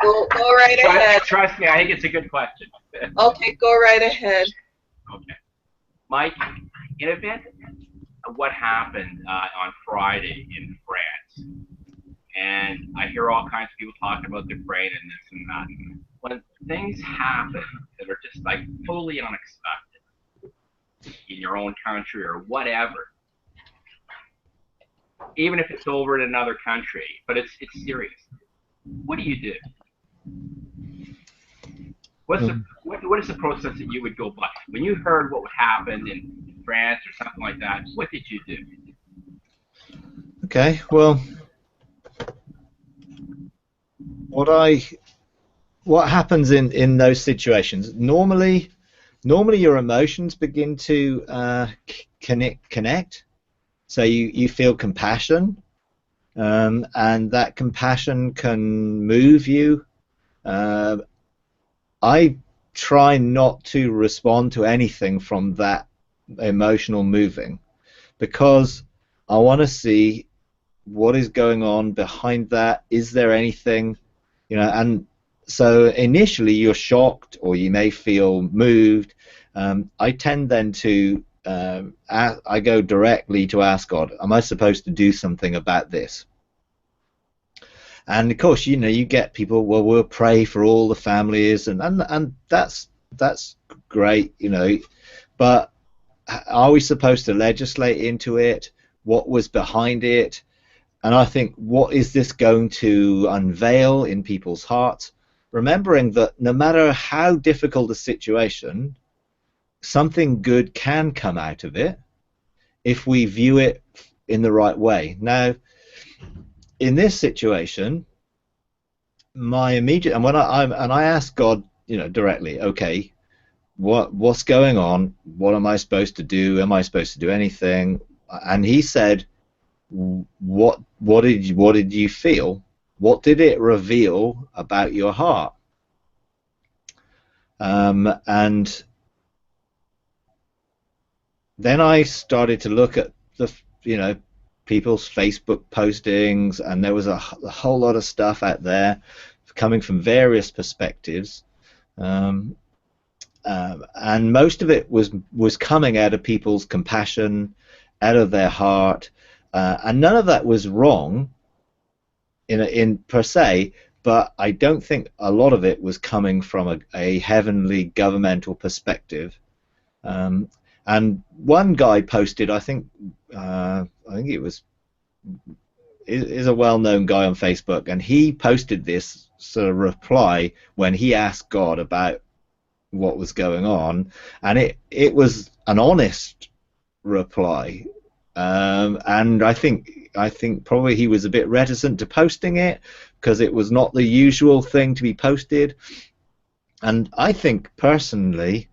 Go right ahead. Trust me, I think it's a good question. Okay, go right ahead. Okay. Mike, in event of what happened on Friday in France, and I hear all kinds of people talking about their brain and this and that. When things happen that are just like totally unexpected in your own country or whatever, even if it's over in another country, but it's serious, what do you do? What is the process that you would go by when you heard what would happen in France or something like that? What did you do? Okay, well, what I what happens in those situations? Normally your emotions begin to connect. So you feel compassion, and that compassion can move you. Uh, I try not to respond to anything from that emotional moving because I want to see what is going on behind that. Is there anything, and so initially you're shocked or you may feel moved. I tend then to I go directly to ask God, am I supposed to do something about this? And of course, you get people, well, we'll pray for all the families, and that's great, but are we supposed to legislate into it? What was behind it? And I think, what is this going to unveil in people's hearts? Remembering that no matter how difficult a situation, something good can come out of it if we view it in the right way. Now, in this situation, my immediate, and when I asked God, directly, okay, what's going on? What am I supposed to do? Am I supposed to do anything? And He said, what did you feel? What did it reveal about your heart? And then I started to look at the people's Facebook postings, and there was a whole lot of stuff out there coming from various perspectives, and most of it was coming out of people's compassion, out of their heart, and none of that was wrong in per se, but I don't think a lot of it was coming from a heavenly governmental perspective. And one guy posted, I think it was is a well-known guy on Facebook, and he posted this sort of reply when he asked God about what was going on, and it was an honest reply, and I think probably he was a bit reticent to posting it because it was not the usual thing to be posted. And I think personally,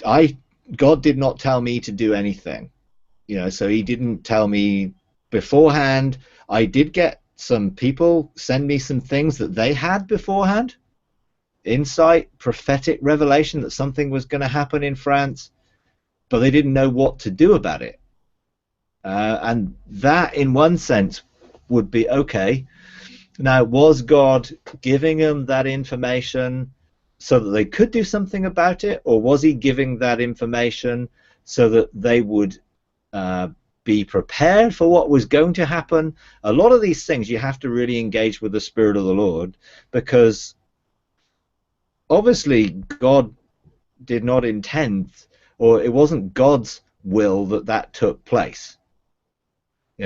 God did not tell me to do anything, so He didn't tell me beforehand. I did get some people send me some things that they had beforehand, insight, prophetic revelation that something was going to happen in France, but they didn't know what to do about it. And that, in one sense, would be okay. Now, was God giving them that information so that they could do something about it, or was He giving that information so that they would be prepared for what was going to happen? A lot of these things you have to really engage with the Spirit of the Lord, because obviously God did not intend, or it wasn't God's will that took place.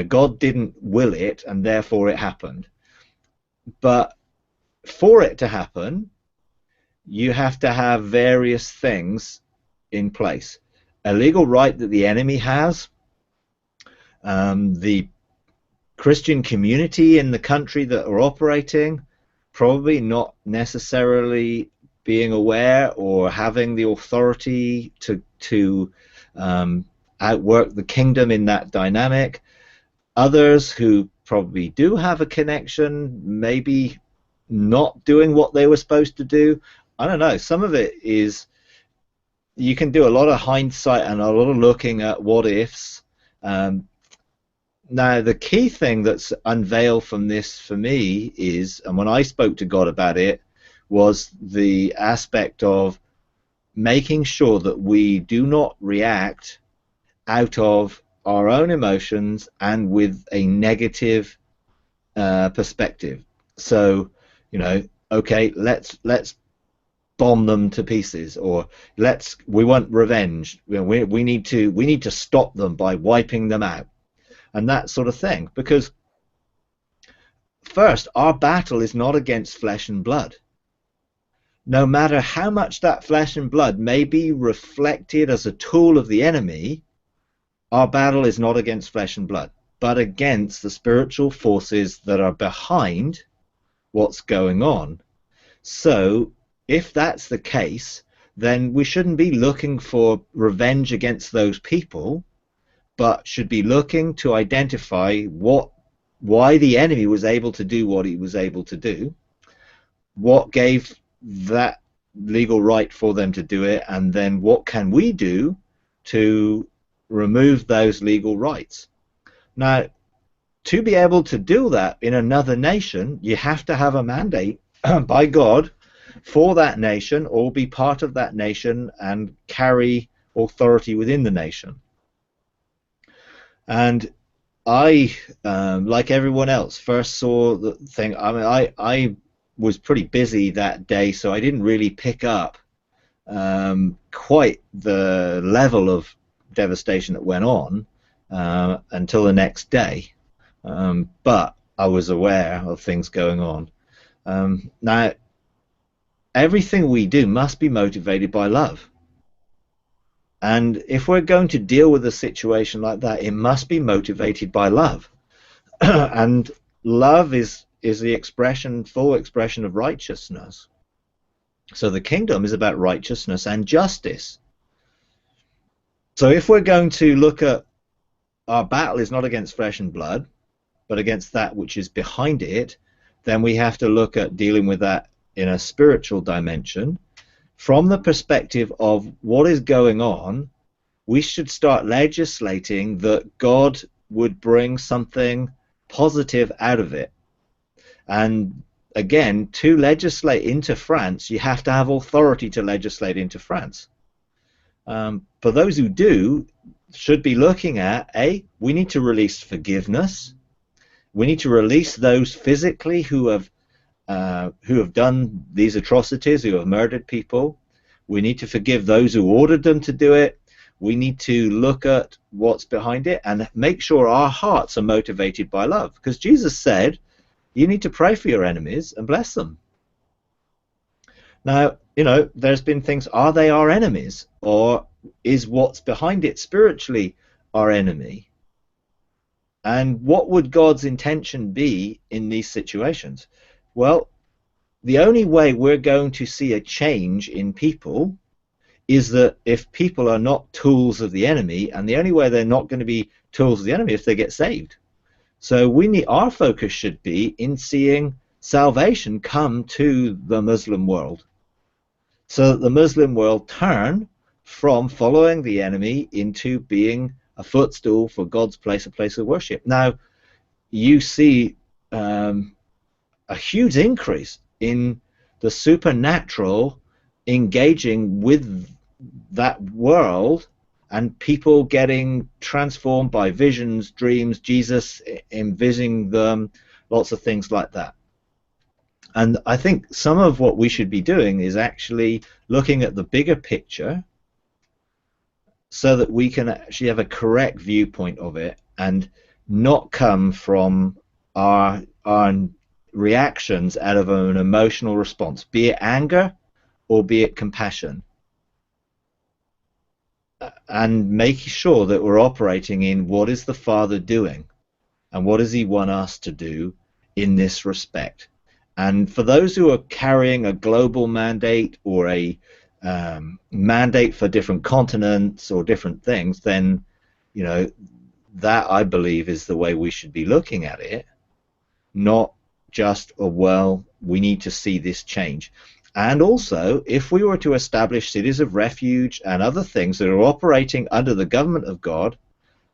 God didn't will it, and therefore it happened. But for it to happen, you have to have various things in place. A legal right that the enemy has, the Christian community in the country that are operating probably not necessarily being aware or having the authority to outwork the kingdom in that dynamic. Others who probably do have a connection, maybe not doing what they were supposed to do. I don't know. Some of it is, you can do a lot of hindsight and a lot of looking at what ifs. Now, the key thing that's unveiled from this for me is, and when I spoke to God about it, was the aspect of making sure that we do not react out of our own emotions and with a negative perspective. So, okay, let's bomb them to pieces, or we want revenge. We need to stop them by wiping them out, and that sort of thing. Because first, our battle is not against flesh and blood. No matter how much that flesh and blood may be reflected as a tool of the enemy, our battle is not against flesh and blood, but against the spiritual forces that are behind what's going on. So if that's the case, then we shouldn't be looking for revenge against those people, but should be looking to identify why the enemy was able to do what he was able to do, what gave that legal right for them to do it, and then what can we do to remove those legal rights. Now, to be able to do that in another nation, you have to have a mandate by God for that nation, or be part of that nation and carry authority within the nation. And I, like everyone else, first saw the thing. I mean, I was pretty busy that day, so I didn't really pick up quite the level of devastation that went on until the next day. But I was aware of things going on. Now, everything we do must be motivated by love. And if we're going to deal with a situation like that, it must be motivated by love. And love is the full expression of righteousness. So the kingdom is about righteousness and justice. So if we're going to look at our battle is not against flesh and blood, but against that which is behind it, then we have to look at dealing with that in a spiritual dimension. From the perspective of what is going on, we should start legislating that God would bring something positive out of it. And again, to legislate into France, you have to have authority to legislate into France. For those who do, should be looking at, we need to release forgiveness. We need to release those physically who have done these atrocities, who have murdered people. We need to forgive those who ordered them to do it. We need to look at what's behind it and make sure our hearts are motivated by love. Because Jesus said, you need to pray for your enemies and bless them. Now, there's been things, are they our enemies? Or is what's behind it spiritually our enemy? And what would God's intention be in these situations? Well, the only way we're going to see a change in people is that if people are not tools of the enemy, and the only way they're not going to be tools of the enemy is if they get saved. So our focus should be in seeing salvation come to the Muslim world, so that the Muslim world turn from following the enemy into being a footstool for God's place, a place of worship. Now, you see a huge increase in the supernatural engaging with that world, and people getting transformed by visions, dreams, Jesus envisioning them, lots of things like that. And I think some of what we should be doing is actually looking at the bigger picture so that we can actually have a correct viewpoint of it and not come from our reactions out of an emotional response, be it anger or be it compassion, and making sure that we're operating in what is the Father doing and what does he want us to do in this respect. And for those who are carrying a global mandate or a mandate for different continents or different things, then that I believe is the way we should be looking at it, not just we need to see this change. And also, if we were to establish cities of refuge and other things that are operating under the government of God,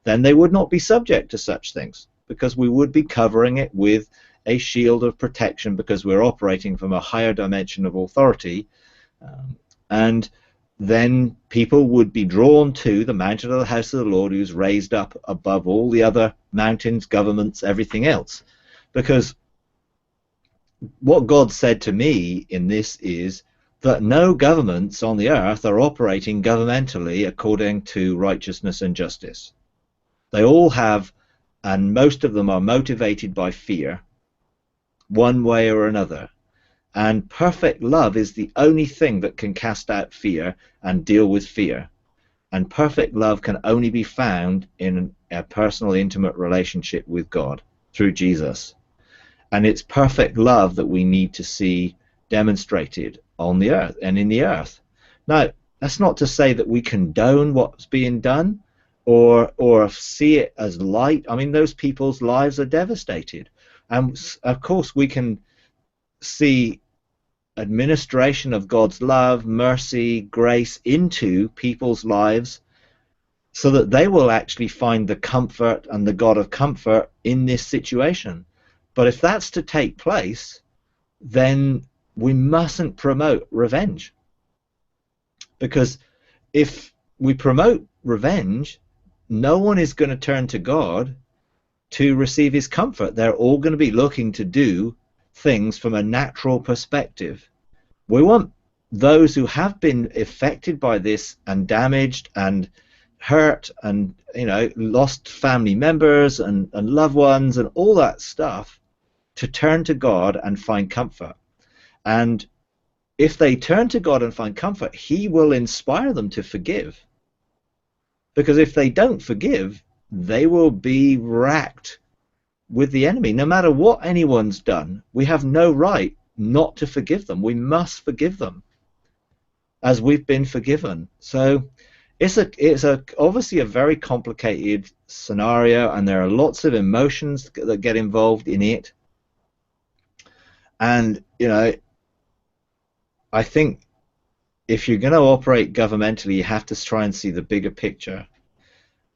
then they would not be subject to such things, because we would be covering it with a shield of protection, because we're operating from a higher dimension of authority. And then people would be drawn to the mountain of the house of the Lord, who's raised up above all the other mountains, governments, everything else. Because what God said to me in this is that no governments on the earth are operating governmentally according to righteousness and justice. They all have, and most of them are motivated by fear, one way or another. And perfect love is the only thing that can cast out fear and deal with fear. And perfect love can only be found in a personal, intimate relationship with God through Jesus. And it's perfect love that we need to see demonstrated on the earth and in the earth. Now, that's not to say that we condone what's being done or see it as light. I mean, those people's lives are devastated. And of course, we can see administration of God's love, mercy, grace into people's lives, so that they will actually find the comfort and the God of comfort in this situation. But if that's to take place, then we mustn't promote revenge. Because if we promote revenge, no one is going to turn to God to receive his comfort. They're all going to be looking to do things from a natural perspective. We want those who have been affected by this and damaged and hurt and, you know, lost family members and loved ones and all that stuff, to turn to God and find comfort. And if they turn to God and find comfort, he will inspire them to forgive. Because if they don't forgive, they will be racked with the enemy. No matter what anyone's done, we have no right not to forgive them. We must forgive them as we've been forgiven. So it's obviously a very complicated scenario, and there are lots of emotions that get involved in it. And, you know, I think if you're going to operate governmentally, you have to try and see the bigger picture.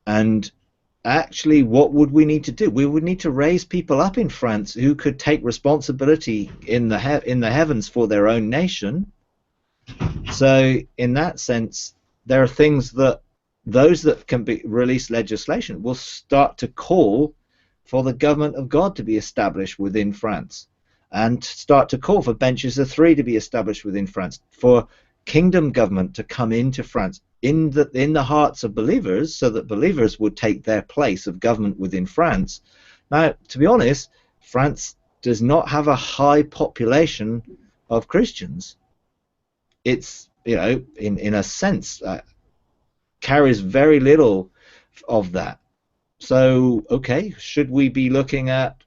And actually, what would we need to do? We would need to raise people up in France who could take responsibility in the heavens for their own nation. So in that sense, there are things that those that can be release legislation will start to call for the government of God to be established within France, and start to call for benches of three to be established within France, for kingdom government to come into France in the hearts of believers, so that believers would take their place of government within France. Now, to be honest, France does not have a high population of Christians. It's, you know, in a sense, carries very little of that. So, okay, should we be looking at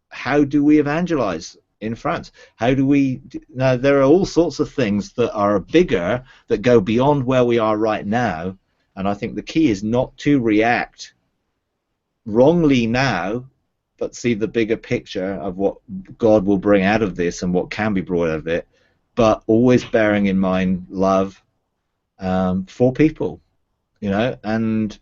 how do we evangelize in France? How do we? Now, there are all sorts of things that are bigger, that go beyond where we are right now, and I think the key is not to react wrongly now, but see the bigger picture of what God will bring out of this and what can be brought out of it, but always bearing in mind love for people, you know, and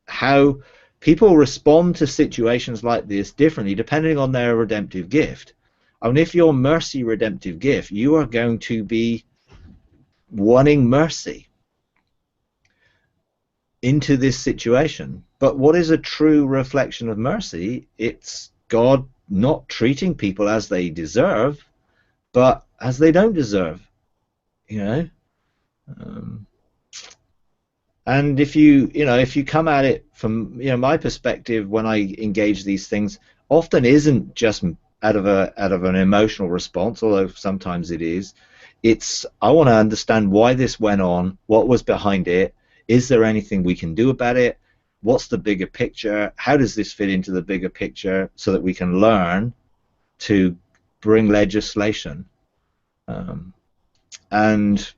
how people respond to situations like this differently depending on their redemptive gift. I mean, if your mercy redemptive gift, you are going to be wanting mercy into this situation. But what is a true reflection of mercy? It's God not treating people as they deserve, but as they don't deserve, you know. And if you come at it from, you know, my perspective when I engage these things, often isn't just out of an emotional response, although sometimes it is. It's, I want to understand why this went on, what was behind it, is there anything we can do about it, what's the bigger picture, how does this fit into the bigger picture, so that we can learn to bring legislation. And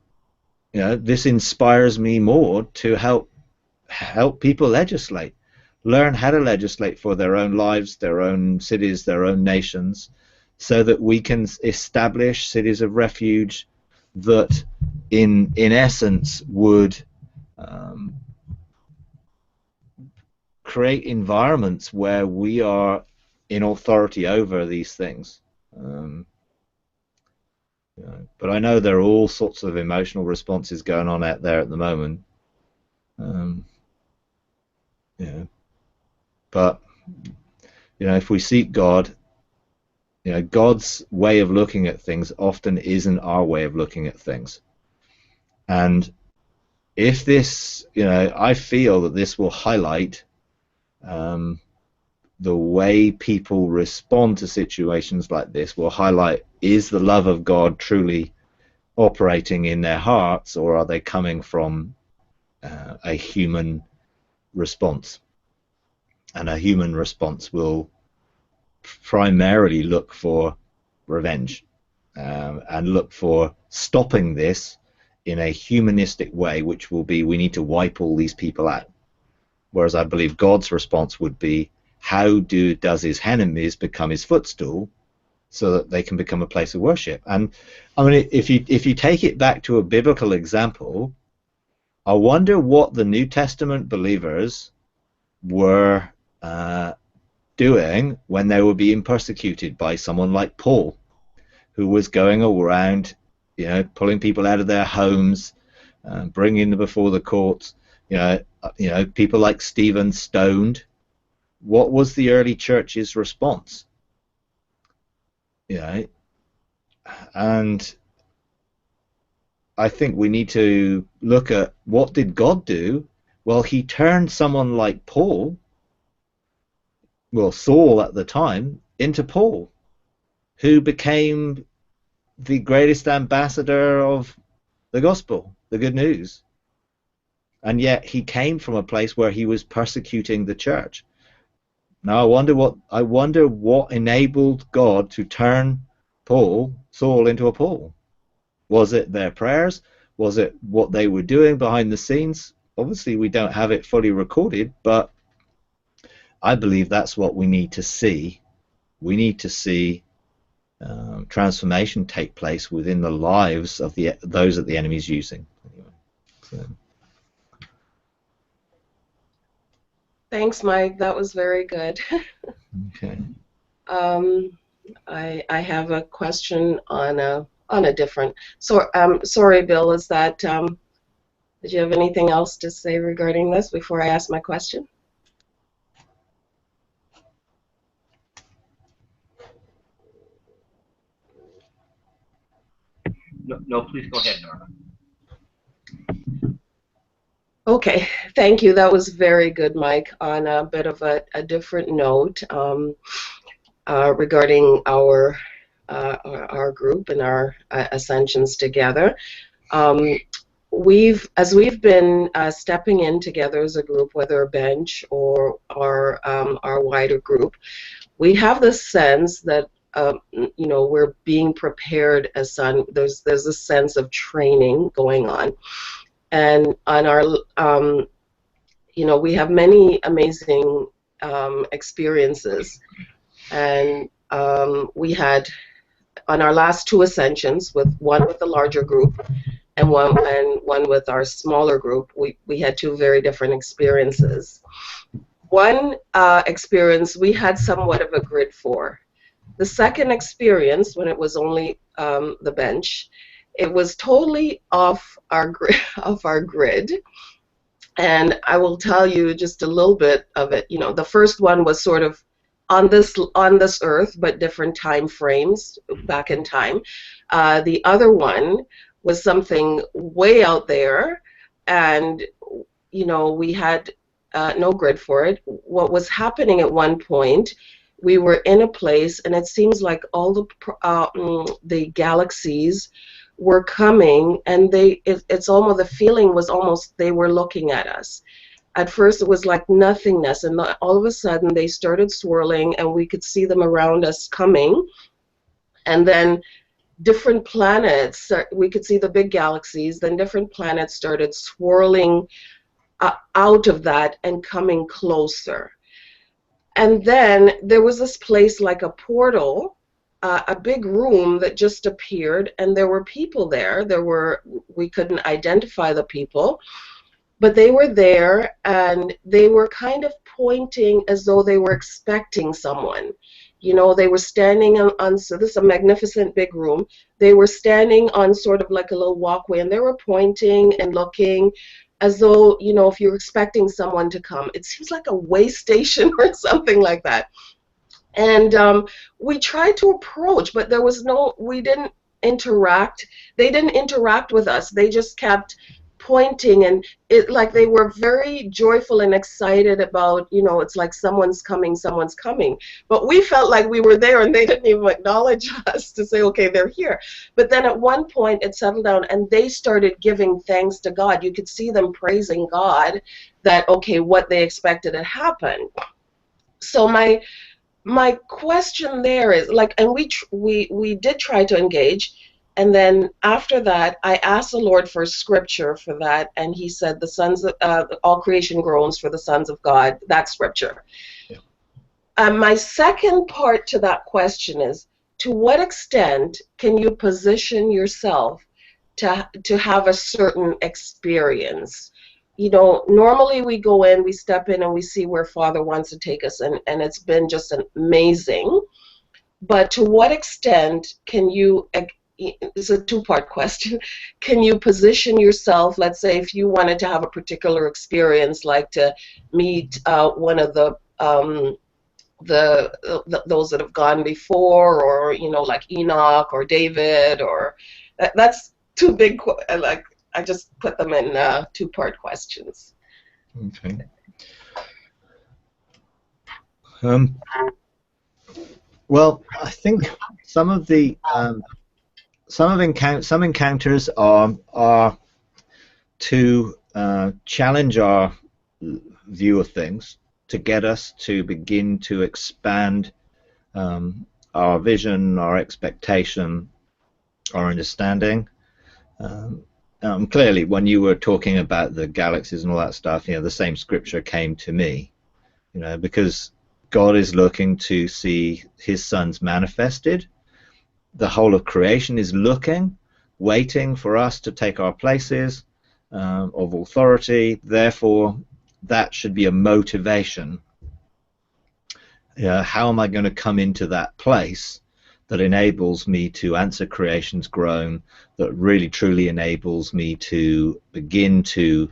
you know, this inspires me more to help people legislate, learn how to legislate for their own lives, their own cities, their own nations, so that we can establish cities of refuge that in essence would create environments where we are in authority over these things. But I know there are all sorts of emotional responses going on out there at the moment. But if we seek God, God's way of looking at things often isn't our way of looking at things. And if this, I feel that this will highlight the way people respond to situations like this, will highlight, is the love of God truly operating in their hearts, or are they coming from a human response? And a human response will primarily look for revenge and look for stopping this in a humanistic way, which will be, we need to wipe all these people out. Whereas I believe God's response would be, how does his enemies become his footstool so that they can become a place of worship? And I mean, if you take it back to a biblical example, I wonder what the New Testament believers were doing when they were being persecuted by someone like Paul, who was going around, pulling people out of their homes, bringing them before the courts. People like Stephen stoned. What was the early church's response? And I think we need to look at, what did God do? Well, he turned someone like Paul, Saul at the time, into Paul, who became the greatest ambassador of the gospel, the good news. And yet he came from a place where he was persecuting the church. Now I wonder what enabled God to turn Saul into a Paul. Was it their prayers? Was it what they were doing behind the scenes? Obviously we don't have it fully recorded, but I believe that's what we need to see. We need to see transformation take place within the lives of those that the enemy is using. So. Thanks, Mike. That was very good. Okay. I have a question on a different. Sorry, Bill. Is that? Did you have anything else to say regarding this before I ask my question? No, please go ahead, Norma. Okay, thank you. That was very good, Mike. On a bit of a different note, regarding our group and our ascensions together. As we've been stepping in together as a group, whether a bench or our wider group, we have the sense that we're being prepared as son. There's a sense of training going on, and on our we have many amazing experiences, and we had on our last two ascensions, one with the larger group and one with our smaller group, we had two very different experiences. One experience we had somewhat of a grid for. The second experience, when it was only the bench, it was totally off our grid. And I will tell you just a little bit of it. The first one was sort of on this earth, but different time frames back in time. The other one was something way out there, and we had no grid for it. What was happening at one point, we were in a place, and it seems like all the galaxies were coming, and it's almost, the feeling was almost they were looking at us. At first it was like nothingness, and all of a sudden they started swirling, and we could see them around us coming, and then different planets, we could see the big galaxies, then different planets started swirling out of that and coming closer. And then there was this place like a portal, a big room that just appeared, and there were people there. We couldn't identify the people, but they were there and they were kind of pointing as though they were expecting someone. You know, they were standing on, so this is a magnificent big room. They were standing on sort of like a little walkway, and they were pointing and looking as though, you know, if you're expecting someone to come. It seems like a way station or something like that. And we tried to approach, but there was no, we didn't interact. They didn't interact with us. They just kept pointing, and it like they were very joyful and excited about, you know, it's like someone's coming, someone's coming. But we felt like we were there, and they didn't even acknowledge us to say, okay, they're here. But then at one point it settled down, and they started giving thanks to God. You could see them praising God that, okay, what they expected had happened. So my question there is like, and we did try to engage, and then after that I asked the Lord for scripture for that, and he said the sons of all creation groans for the sons of God. That scripture. Yeah. My second part to that question is, to what extent can you position yourself to have a certain experience? You know, normally we go in, we step in, and we see where Father wants to take us, and it's been just amazing. But to what extent can you, it's a two-part question, can you position yourself, let's say if you wanted to have a particular experience, like to meet one of those that have gone before, or, you know, like Enoch or David, or that's too big, like, I just put them in two-part questions. Okay. Well, I think some of the some encounters are to challenge our view of things, to get us to begin to expand our vision, our expectation, our understanding. Clearly, when you were talking about the galaxies and all that stuff, you know, the same scripture came to me, you know, because God is looking to see his sons manifested. The whole of creation is looking, waiting for us to take our places of authority. Therefore, that should be a motivation. How am I going to come into that place that enables me to answer creation's groan, that really truly enables me to begin to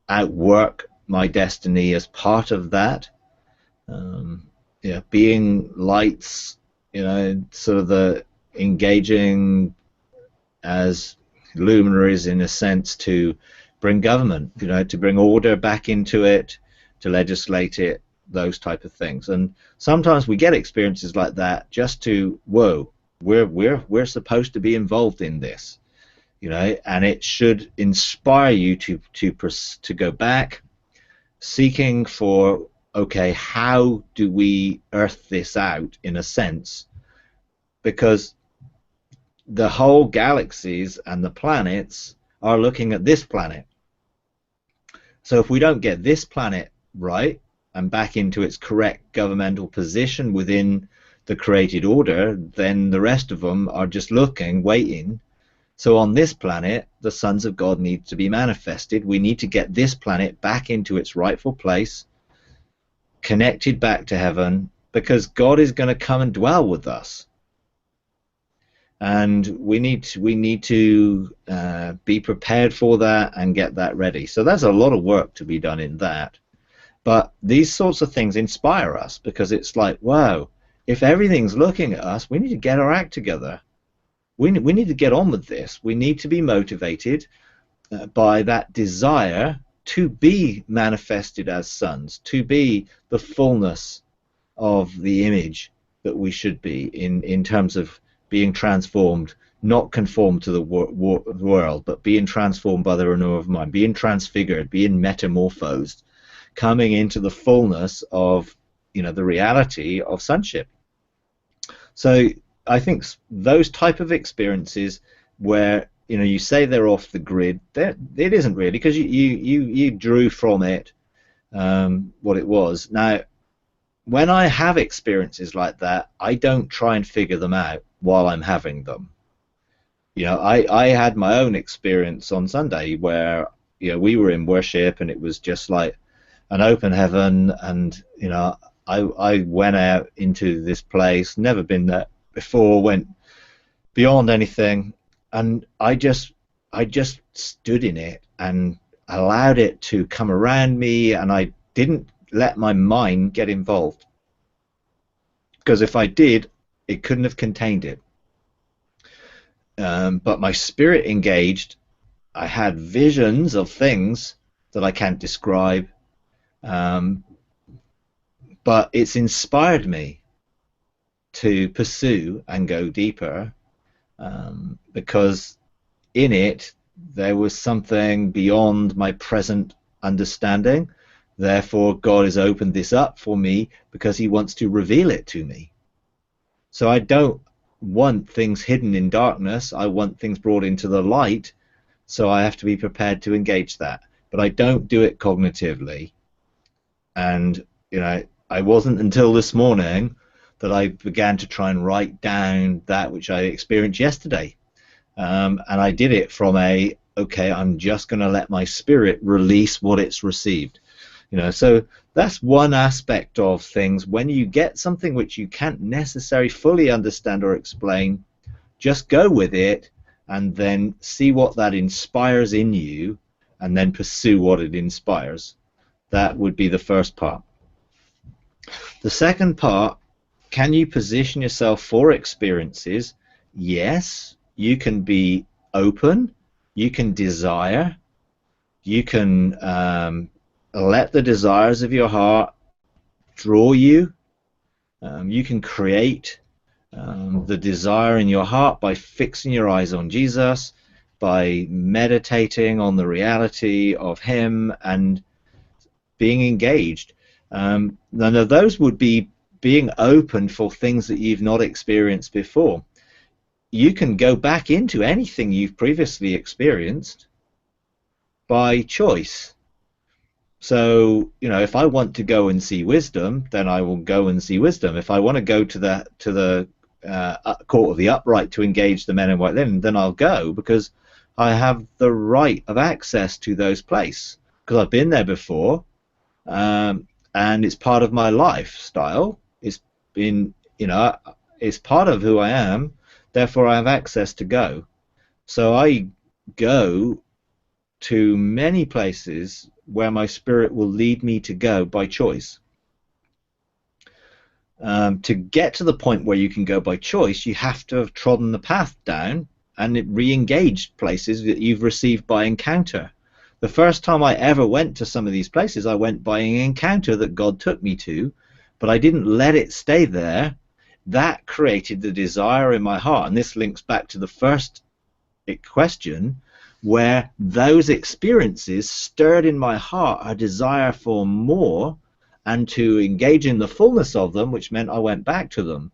outwork my destiny as part of that? Being lights, you know, sort of the engaging as luminaries in a sense to bring government, you know, to bring order back into it, to legislate it, those type of things. And sometimes we get experiences like that just to, whoa, we're supposed to be involved in this, you know, and it should inspire you to go back, seeking for, okay, how do we earth this out in a sense, because the whole galaxies and the planets are looking at this planet. So if we don't get this planet right and back into its correct governmental position within the created order, then the rest of them are just looking, waiting. So on this planet, the sons of God need to be manifested. We need to get this planet back into its rightful place, connected back to heaven, because God is going to come and dwell with us. And we need to be prepared for that and get that ready. So there's a lot of work to be done in that. But these sorts of things inspire us, because it's like, wow, if everything's looking at us, we need to get our act together. We need to get on with this. We need to be motivated by that desire to be manifested as sons, to be the fullness of the image that we should be in terms of being transformed, not conformed to the world, but being transformed by the renewal of mind, being transfigured, being metamorphosed, coming into the fullness of, you know, the reality of sonship. So I think those type of experiences where, you know, you say they're off the grid, it isn't really, because you drew from it what it was. Now, when I have experiences like that, I don't try and figure them out while I'm having them. You know, I had my own experience on Sunday where we were in worship, and it was just like an open heaven, and I went out into this place, never been there before, went beyond anything, and I just stood in it and allowed it to come around me, and I didn't let my mind get involved, because if I did, it couldn't have contained it. But my spirit engaged. I had visions of things that I can't describe, but it's inspired me to pursue and go deeper, because in it there was something beyond my present understanding. Therefore, God has opened this up for me because he wants to reveal it to me. So I don't want things hidden in darkness. I want things brought into the light. So I have to be prepared to engage that. But I don't do it cognitively. And, I wasn't until this morning that I began to try and write down that which I experienced yesterday. And I did it from okay, I'm just going to let my spirit release what it's received. So that's one aspect of things. When you get something which you can't necessarily fully understand or explain, just go with it and then see what that inspires in you, and then pursue what it inspires. That would be the first part. The second part, can you position yourself for experiences? Yes, you can be open, you can desire, you can let the desires of your heart draw you. You can create the desire in your heart by fixing your eyes on Jesus, by meditating on the reality of him and being engaged. None of those would be being open for things that you've not experienced before. You can go back into anything you've previously experienced by choice. So, if I want to go and see wisdom, then I will go and see wisdom. If I want to go to the court of the upright to engage the men in white linen, then I'll go, because I have the right of access to those places, because I've been there before, and it's part of my lifestyle. It's part of who I am. Therefore, I have access to go. So I go to many places where my spirit will lead me to go by choice. To get to the point where you can go by choice, you have to have trodden the path down and re-engaged places that you've received by encounter. The first time I ever went to some of these places, I went by an encounter that God took me to, but I didn't let it stay there. That created the desire in my heart, and this links back to the first question, where those experiences stirred in my heart a desire for more and to engage in the fullness of them, which meant I went back to them.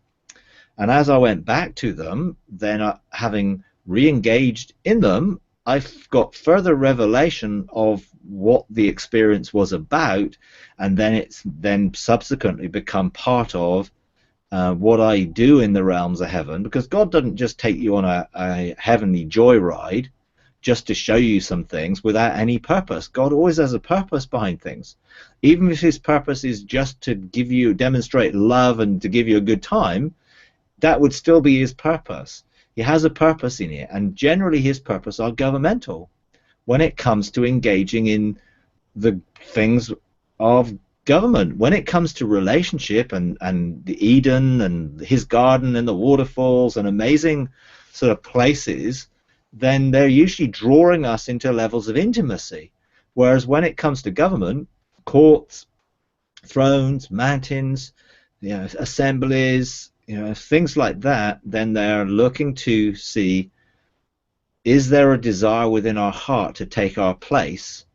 And as I went back to them, then having re-engaged in them, I got further revelation of what the experience was about, and then it's then subsequently become part of what I do in the realms of heaven, because God doesn't just take you on a heavenly joyride just to show you some things without any purpose. God always has a purpose behind things. Even if his purpose is just to demonstrate love and to give you a good time, that would still be his purpose. He has a purpose in it, and generally his purpose are governmental when it comes to engaging in the things of government. When it comes to relationship and the Eden and his garden and the waterfalls and amazing sort of places, then they're usually drawing us into levels of intimacy. Whereas when it comes to government, courts, thrones, mountains, assemblies, things like that, then they're looking to see, is there a desire within our heart to take our place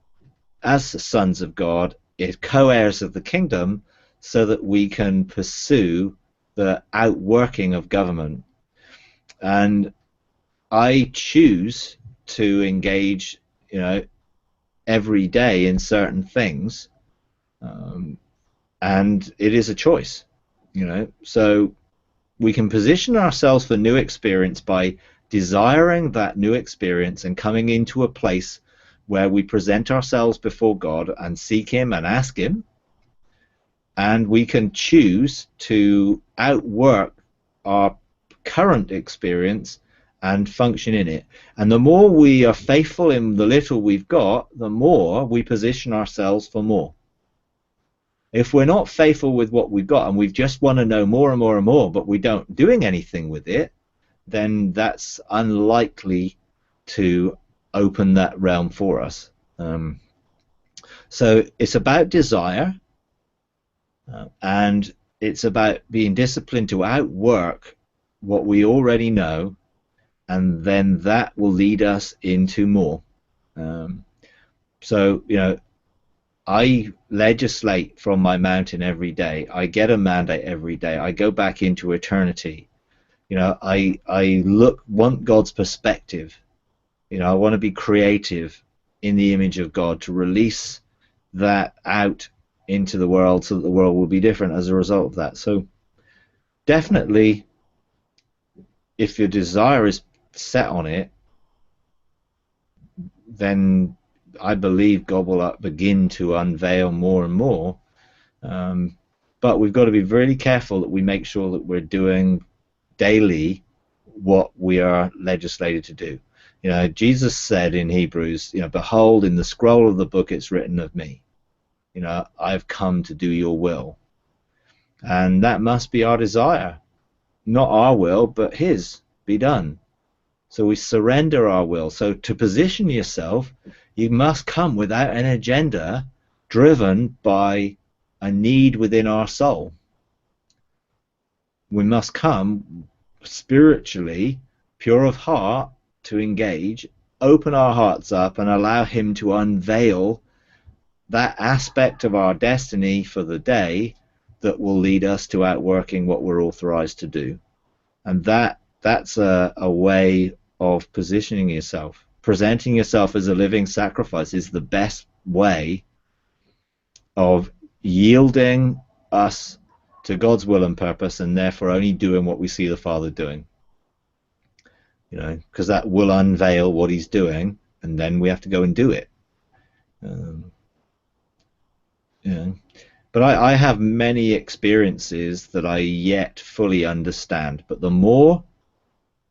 as sons of God, co-heirs of the kingdom, so that we can pursue the outworking of government. And I choose to engage, every day in certain things, and it is a choice, So we can position ourselves for new experience by desiring that new experience and coming into a place where we present ourselves before God and seek him and ask him, and we can choose to outwork our current experience and function in it. And the more we are faithful in the little we've got, the more we position ourselves for more. If we're not faithful with what we've got and we just want to know more and more and more, but we don't doing anything with it, then that's unlikely to open that realm for us. So it's about desire, and it's about being disciplined to outwork what we already know, and then that will lead us into more. So, you know, I legislate from my mountain every day. I get a mandate every day. I go back into eternity. You know, I want God's perspective. You know, I want to be creative in the image of God, to release that out into the world so that the world will be different as a result of that. So definitely, if your desire is set on it, then I believe God will begin to unveil more and more. But we've got to be really careful that we make sure that we're doing daily what we are legislated to do. You know, Jesus said in Hebrews, you know, behold, in the scroll of the book it's written of me. You know, I've come to do your will. And that must be our desire. Not our will, but his be done. So we surrender our will. So to position yourself, you must come without an agenda, driven by a need within our soul. We must come spiritually, pure of heart, to engage, open our hearts up and allow him to unveil that aspect of our destiny for the day that will lead us to outworking what we're authorized to do. And that's a way of positioning yourself. Presenting yourself as a living sacrifice is the best way of yielding us to God's will and purpose, and therefore only doing what we see the Father doing. You know, because that will unveil what he's doing, and then we have to go and do it. Yeah. But I have many experiences that I yet fully understand. But the more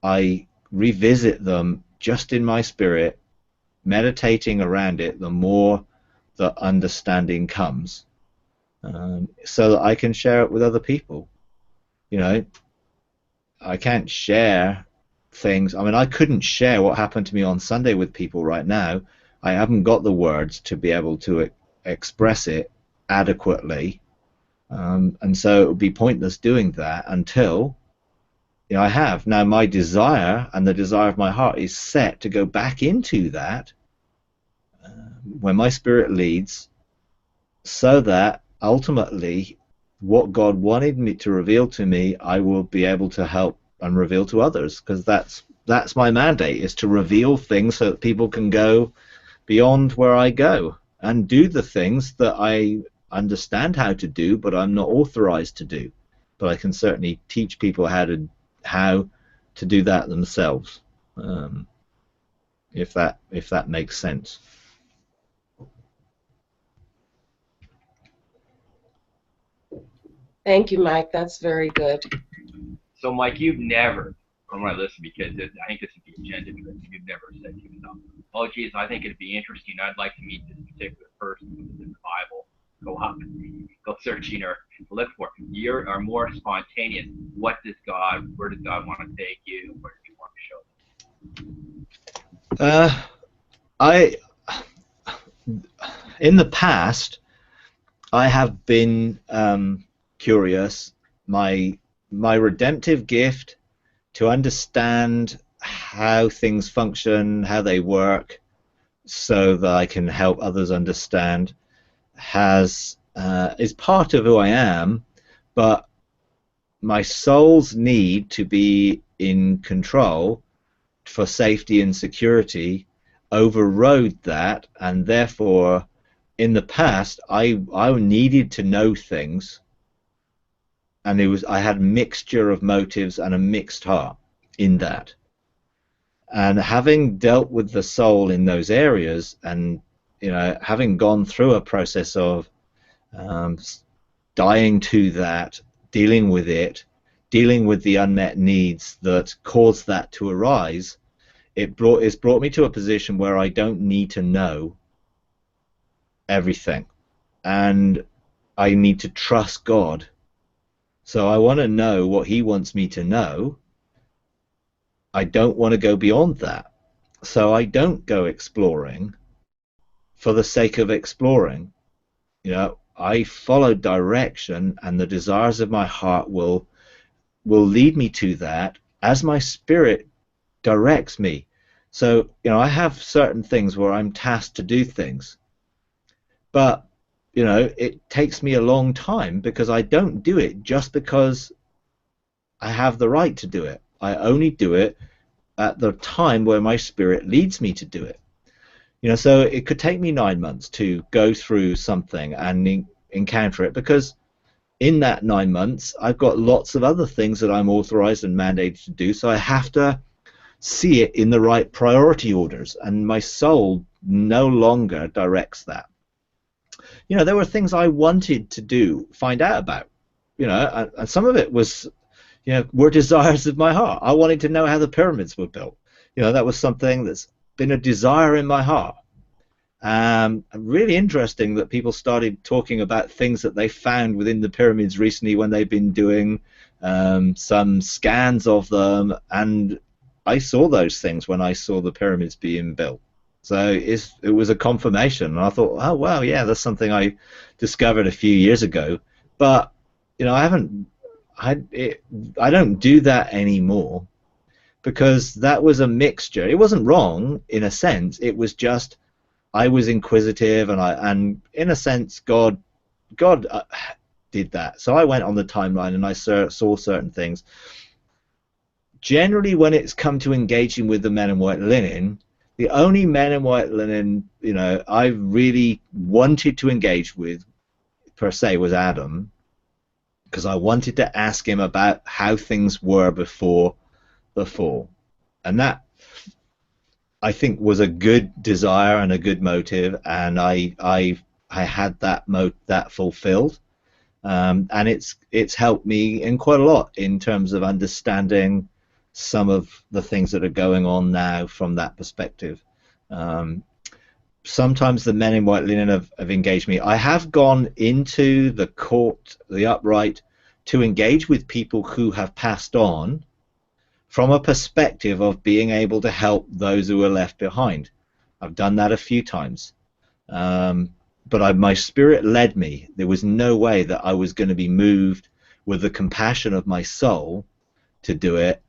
I revisit them just in my spirit, meditating around it, the more the understanding comes, so that I can share it with other people. You know, I can't share things. I mean, I couldn't share what happened to me on Sunday with people right now. I haven't got the words to be able to express it adequately, and so it would be pointless doing that until, you know, I have. Now my desire and the desire of my heart is set to go back into that when my spirit leads, so that ultimately what God wanted me to reveal to me, I will be able to help and reveal to others, because that's my mandate, is to reveal things so that people can go beyond where I go and do the things that I understand how to do, but I'm not authorized to do. But I can certainly teach people how to do that themselves, if that makes sense. Thank you, Mike. That's very good. So, Mike, you've never, I'm going to listen because I think this is the agenda, because you've never said to yourself, oh, geez, I think it'd be interesting. I'd like to meet this particular person who's in the Bible. Go up, go searching or look for. You are more spontaneous. Where does God want to take you? Where do you want to show them? In the past, I have been curious. My redemptive gift to understand how things function, how they work, so that I can help others understand, is part of who I am, but my soul's need to be in control for safety and security overrode that, and therefore in the past I needed to know things, and I had a mixture of motives and a mixed heart in that. And having dealt with the soul in those areas, and having gone through a process of um, dying to that, dealing with it, dealing with the unmet needs that caused that to arise, it's brought me to a position where I don't need to know everything, and I need to trust God. So I want to know what He wants me to know. I don't want to go beyond that. So I don't go exploring for the sake of exploring. I follow direction, and the desires of my heart will lead me to that as my spirit directs me. So, I have certain things where I'm tasked to do things, but it takes me a long time because I don't do it just because I have the right to do it. I only do it at the time where my spirit leads me to do it. So it could take me 9 months to go through something and encounter it, because in that 9 months I've got lots of other things that I'm authorized and mandated to do, so I have to see it in the right priority orders, and my soul no longer directs that. There were things I wanted to do, find out about, and some of it was, were desires of my heart. I wanted to know how the pyramids were built. That was something that's been a desire in my heart. Really interesting that people started talking about things that they found within the pyramids recently when they've been doing some scans of them, and I saw those things when I saw the pyramids being built. So it was a confirmation, and I thought, oh wow, yeah, that's something I discovered a few years ago. But I don't do that anymore, because that was a mixture. It wasn't wrong in a sense. It was just I was inquisitive, and in a sense, God did that. So I went on the timeline and I saw certain things. Generally, when it's come to engaging with the men in white linen, the only men in white linen, I really wanted to engage with, per se, was Adam, because I wanted to ask him about how things were before the fall, and that, I think, was a good desire and a good motive, and I had that fulfilled, and it's helped me in quite a lot in terms of understanding some of the things that are going on now from that perspective. Sometimes the men in white linen have engaged me. I have gone into the court, the upright, to engage with people who have passed on, from a perspective of being able to help those who are left behind. I've done that a few times. But my spirit led me. There was no way that I was going to be moved with the compassion of my soul to do it.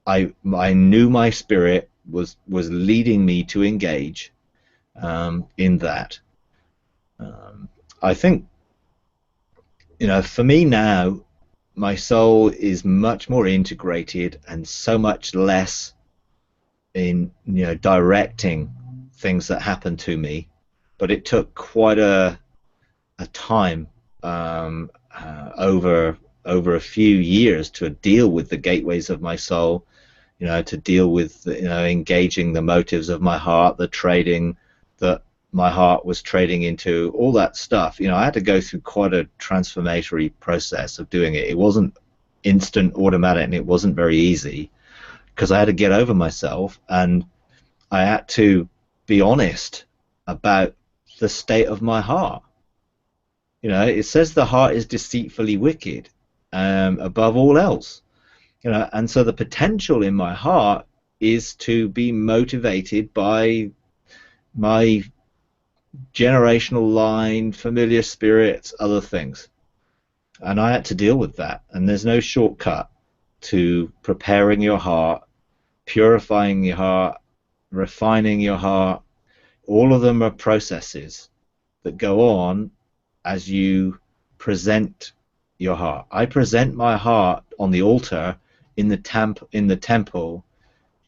I knew my spirit was leading me to engage in that. I think, for me now, my soul is much more integrated and so much less in directing things that happen to me. But it took quite a time over a few years to deal with the gateways of my soul, to deal with engaging the motives of my heart, the trading that my heart was trading into, all that stuff. I had to go through quite a transformatory process of doing it. It wasn't instant, automatic, and it wasn't very easy, because I had to get over myself, and I had to be honest about the state of my heart. It says the heart is deceitfully wicked, above all else. And so the potential in my heart is to be motivated by my generational line, familiar spirits, other things. And I had to deal with that. And there's no shortcut to preparing your heart, purifying your heart, refining your heart. All of them are processes that go on as you present your heart. I present my heart on the altar in the temple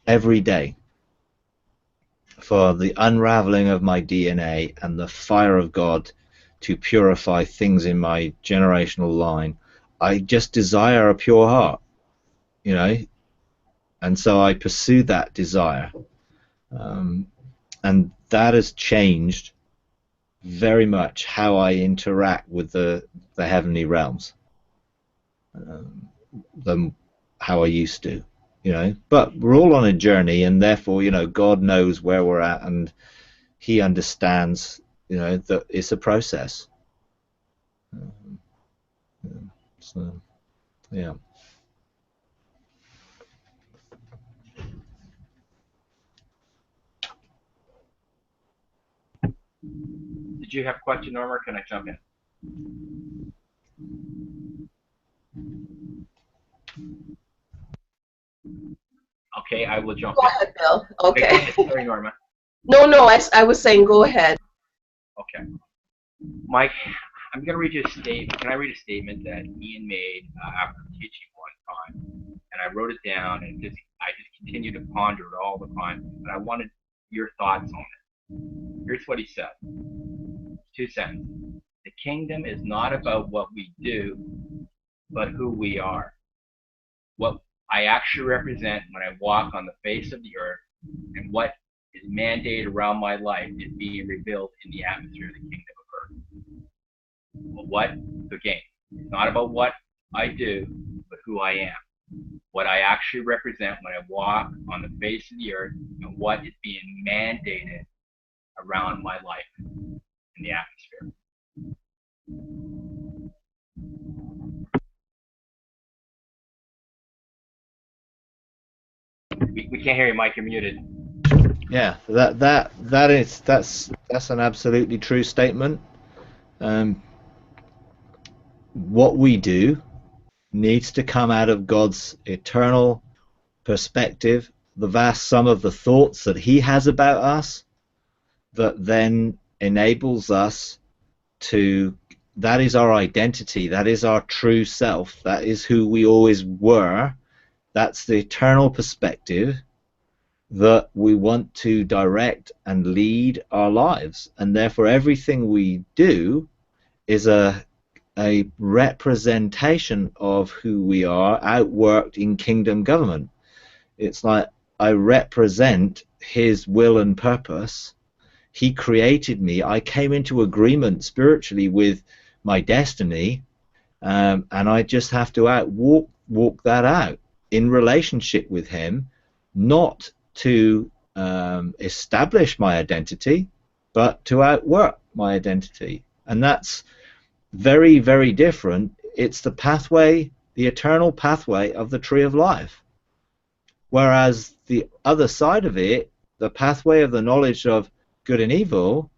every day for the unraveling of my DNA and the fire of God to purify things in my generational line. I just desire a pure heart. and so I pursue that desire, and that has changed very much how I interact with the heavenly realms, than how I used to, But we're all on a journey, and therefore, God knows where we're at, and He understands, that it's a process. So, yeah. Did you have a question, Norma, or can I jump in? Okay, I will jump Go in. ahead, Bill. Go Okay. ahead. Sorry, Norma. No, I was saying go ahead. Okay. Mike, I'm going to read you a statement. Can I read a statement that Ian made after teaching one time? And I wrote it down, and I just continued to ponder it all the time. And I wanted your thoughts on it. Here's what he said. 2 sentences. The kingdom is not about what we do, but who we are. What I actually represent when I walk on the face of the earth, and what is mandated around my life is being revealed in the atmosphere of the kingdom of earth. Well, what? Again, it's not about what I do, but who I am. What I actually represent when I walk on the face of the earth, and what is being mandated around my life in the atmosphere. We can't hear you, Mike. You're muted. Yeah, that's an absolutely true statement. What we do needs to come out of God's eternal perspective, the vast sum of the thoughts that He has about us, that then enables us to, that is our identity, that is our true self, that is who we always were, that's the eternal perspective that we want to direct and lead our lives, and therefore everything we do is a representation of who we are outworked in kingdom government. It's like I represent His will and purpose. He created me. I came into agreement spiritually with my destiny, and I just have to walk that out in relationship with Him, not to establish my identity, but to outwork my identity. And that's very, very different. It's the pathway, the eternal pathway of the tree of life. Whereas the other side of it, the pathway of the knowledge of good and evil,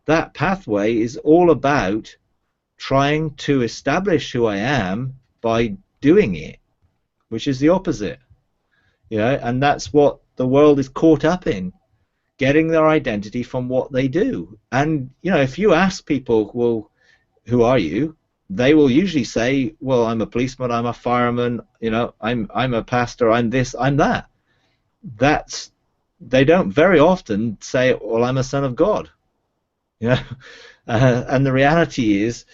that pathway is all about trying to establish who I am by doing it, which is the opposite. And that's what the world is caught up in, getting their identity from what they do. And if you ask people, well, who are you? They will usually say, well, I'm a policeman, I'm a fireman, I'm a pastor, I'm this, I'm that. They don't very often say, well, I'm a son of God. And the reality is,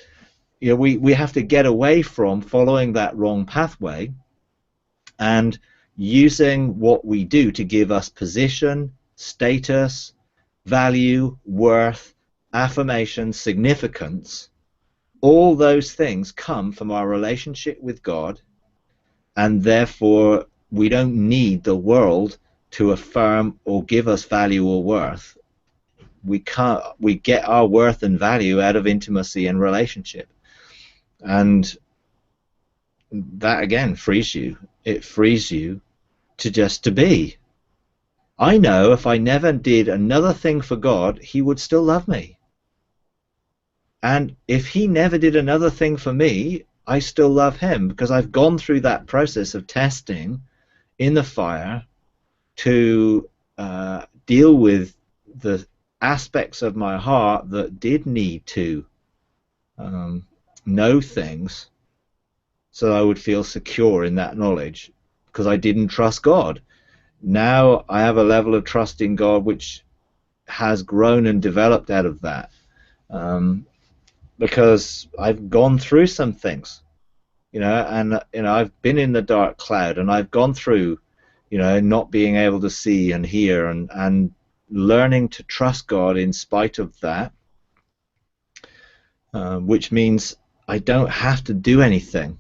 we have to get away from following that wrong pathway and using what we do to give us position, status, value, worth, affirmation, significance. All those things come from our relationship with God, and therefore we don't need the world to affirm or give us value or worth. We get our worth and value out of intimacy and relationship, and that again frees you. It frees you to be. I know if I never did another thing for God, He would still love me. And if He never did another thing for me, I still love Him, because I've gone through that process of testing in the fire to deal with the aspects of my heart that did need to know things, so I would feel secure in that knowledge, because I didn't trust God. Now I have a level of trust in God which has grown and developed out of that. Because I've gone through some things, and I've been in the dark cloud, and I've gone through, not being able to see and hear, and learning to trust God in spite of that, which means I don't have to do anything.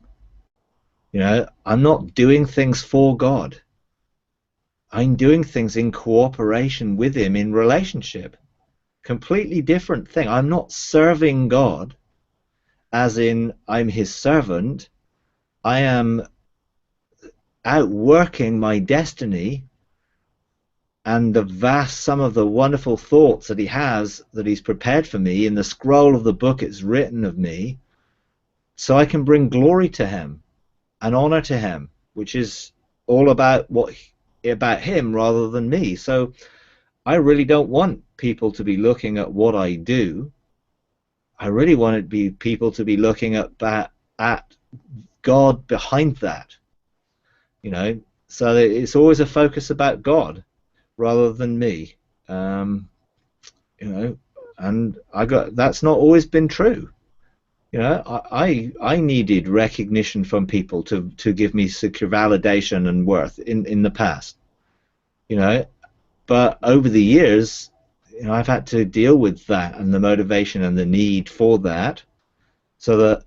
I'm not doing things for God. I'm doing things in cooperation with him in relationship. Completely different thing. I'm not serving God as in I'm his servant. I am outworking my destiny and the vast sum of the wonderful thoughts that he has, that he's prepared for me in the scroll of the book it's written of me, so I can bring glory to him and honor to him, which is all about about him rather than me. So I really don't want people to be looking at what I do. I really want people to be looking at God behind that. So it's always a focus about God rather than me. And that's not always been true. I needed recognition from people to give me secure validation and worth in the past. But over the years, I've had to deal with that and the motivation and the need for that, so that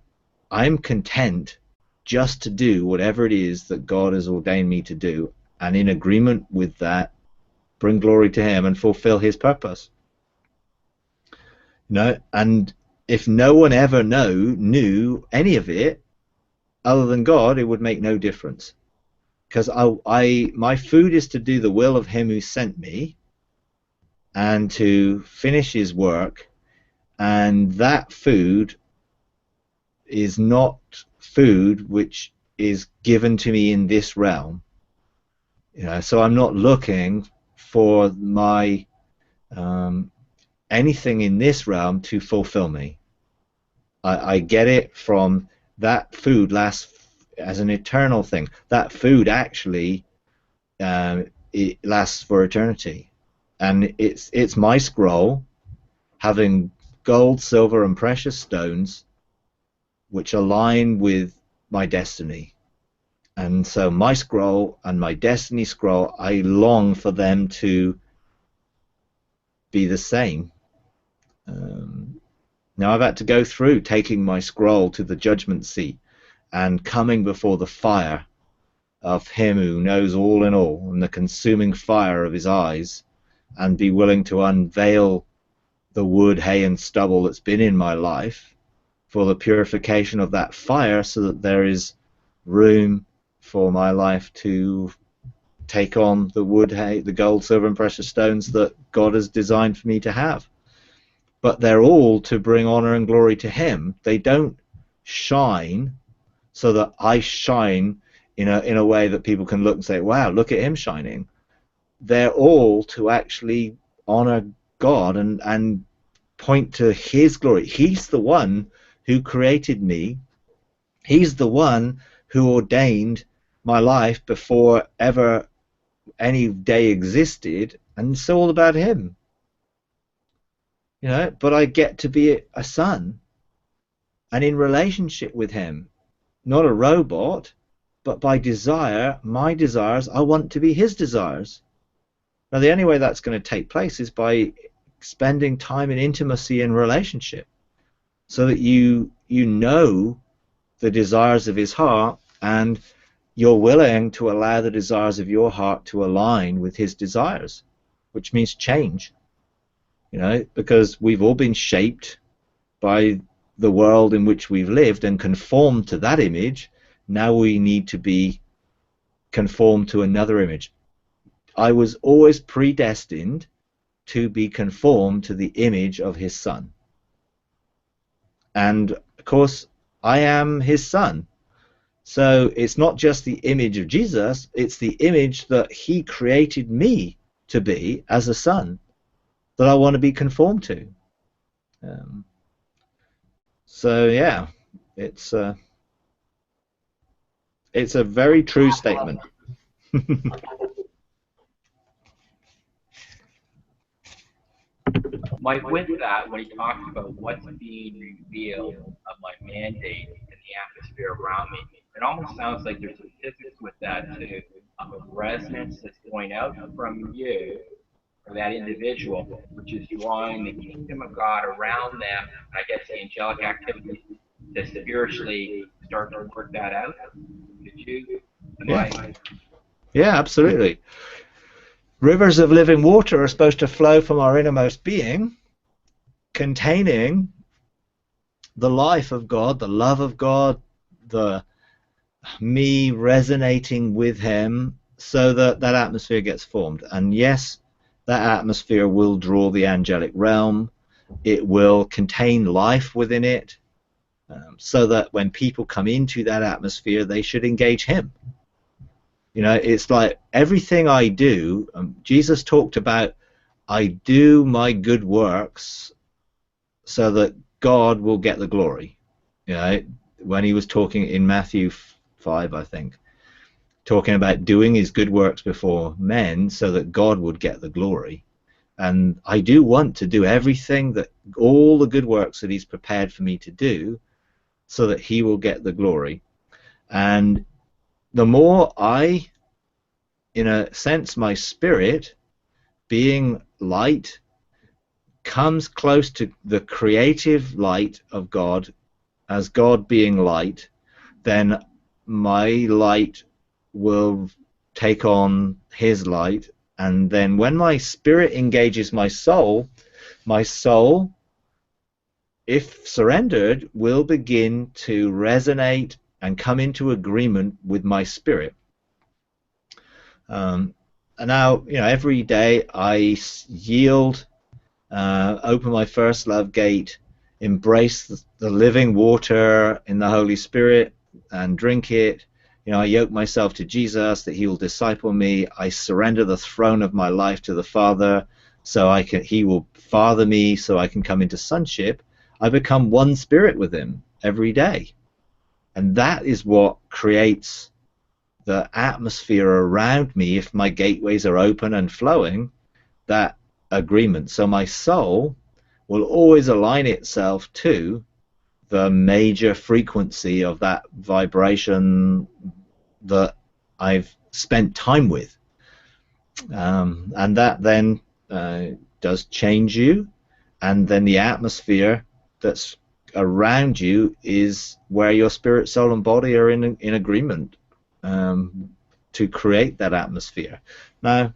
I'm content just to do whatever it is that God has ordained me to do, and in agreement with that, bring glory to him and fulfill his purpose. And if no one ever knew any of it other than God, it would make no difference. Because my food is to do the will of him who sent me and to finish his work, and that food is not food which is given to me in this realm. So I'm not looking for my anything in this realm to fulfill me. I get it from that food lasts as an eternal thing. That food actually it lasts for eternity, and it's my scroll having gold, silver, and precious stones which align with my destiny. And so my scroll and my destiny scroll, I long for them to be the same. Now I've had to go through taking my scroll to the judgment seat and coming before the fire of him who knows all in all, and the consuming fire of his eyes, and be willing to unveil the wood, hay, and stubble that's been in my life for the purification of that fire, so that there is room for my life to take on the wood, hay, the gold, silver, and precious stones that God has designed for me to have. But they're all to bring honor and glory to him. They don't shine so that I shine in a way that people can look and say, wow, look at him shining. They're all to actually honor God and point to his glory. He's the one who created me. He's the one who ordained my life before ever any day existed, and it's all about him. But I get to be a son and in relationship with him, not a robot, but by desire, my desires, I want to be his desires. Now the only way that's going to take place is by spending time in intimacy and relationship, so that you know the desires of his heart, and you're willing to allow the desires of your heart to align with his desires, which means change. Because we've all been shaped by the world in which we've lived and conformed to that image. Now we need to be conformed to another image. I was always predestined to be conformed to the image of his son. And of course, I am his son. So it's not just the image of Jesus, it's the image that he created me to be as a son that I want to be conformed to. So yeah, it's a very true statement. Mike, with that, when he talks about what's being revealed of my mandate in the atmosphere around me, it almost sounds like there's some physics with that too. of a resonance that's going out from you or that individual, which is drawing the kingdom of God around them. I guess the angelic activities to spiritually start to work that out. Could you? Am Yeah, I? yeah, absolutely. Rivers of living water are supposed to flow from our innermost being, containing the life of God, the love of God, the me resonating with Him, so that that atmosphere gets formed. And yes, that atmosphere will draw the angelic realm. It will contain life within it, so that when people come into that atmosphere, they should engage Him. You know, it's like everything I do, Jesus talked about, I do my good works so that God will get the glory. You know, when he was talking in Matthew 5, I think, talking about doing his good works before men so that God would get the glory. And I do want to do everything, that all the good works that he's prepared for me to do, so that he will get the glory. And the more I, in a sense, my spirit, being light, comes close to the creative light of God, as God being light, then my light will take on his light. And then when my spirit engages my soul, if surrendered, will begin to resonate and come into agreement with my spirit. And now, you know, every day I yield, open my first love gate, embrace the living water in the Holy Spirit and drink it. You know, I yoke myself to Jesus that he will disciple me. I surrender the throne of my life to the Father, so he will father me so I can come into sonship. I become one spirit with him every day. And that is what creates the atmosphere around me, if my gateways are open and flowing, that agreement. So my soul will always align itself to the major frequency of that vibration that I've spent time with. And that then does change you, and then the atmosphere that's around you is where your spirit, soul, and body are in agreement to create that atmosphere. Now,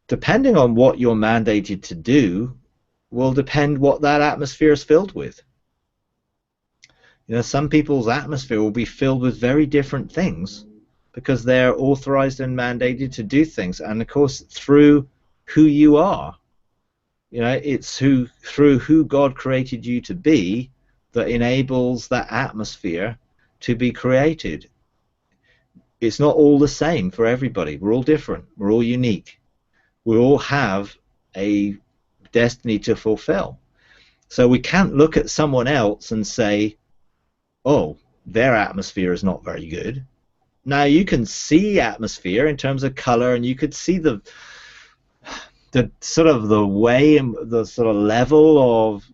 depending on what you're mandated to do, will depend what that atmosphere is filled with. You know, some people's atmosphere will be filled with very different things because they're authorized and mandated to do things. And of course, through who you are, you know, it's through who God created you to be that enables that atmosphere to be created. It's not all the same for everybody. We're all different. We're all unique. We all have a destiny to fulfill. So we can't look at someone else and say, oh, their atmosphere is not very good. Now, you can see atmosphere in terms of color, and you could see the sort of the way and the sort of level of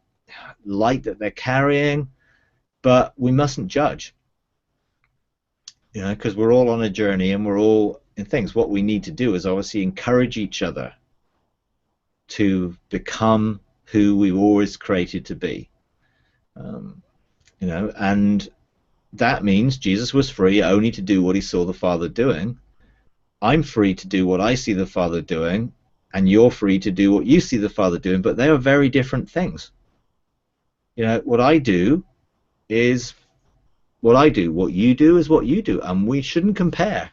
light that they're carrying, but we mustn't judge, you know, because we're all on a journey and we're all in things. What we need to do is obviously encourage each other to become who we always created to be. You know, and that means Jesus was free only to do what he saw the Father doing. I'm free to do what I see the Father doing, and you're free to do what you see the Father doing, but they are very different things. You know, what I do is what I do. What you do is what you do, and we shouldn't compare.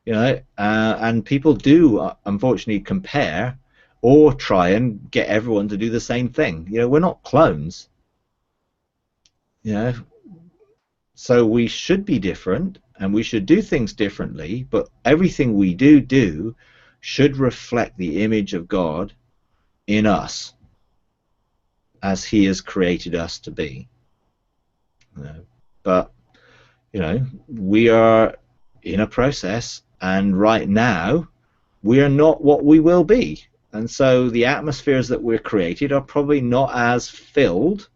You know, and people do, unfortunately, compare or try and get everyone to do the same thing. You know, we're not clones. You know, so we should be different, and we should do things differently, but everything we do should reflect the image of God in us as he has created us to be. You know, but, you know, we are in a process, and right now we are not what we will be. And so the atmospheres that we're created are probably not as filled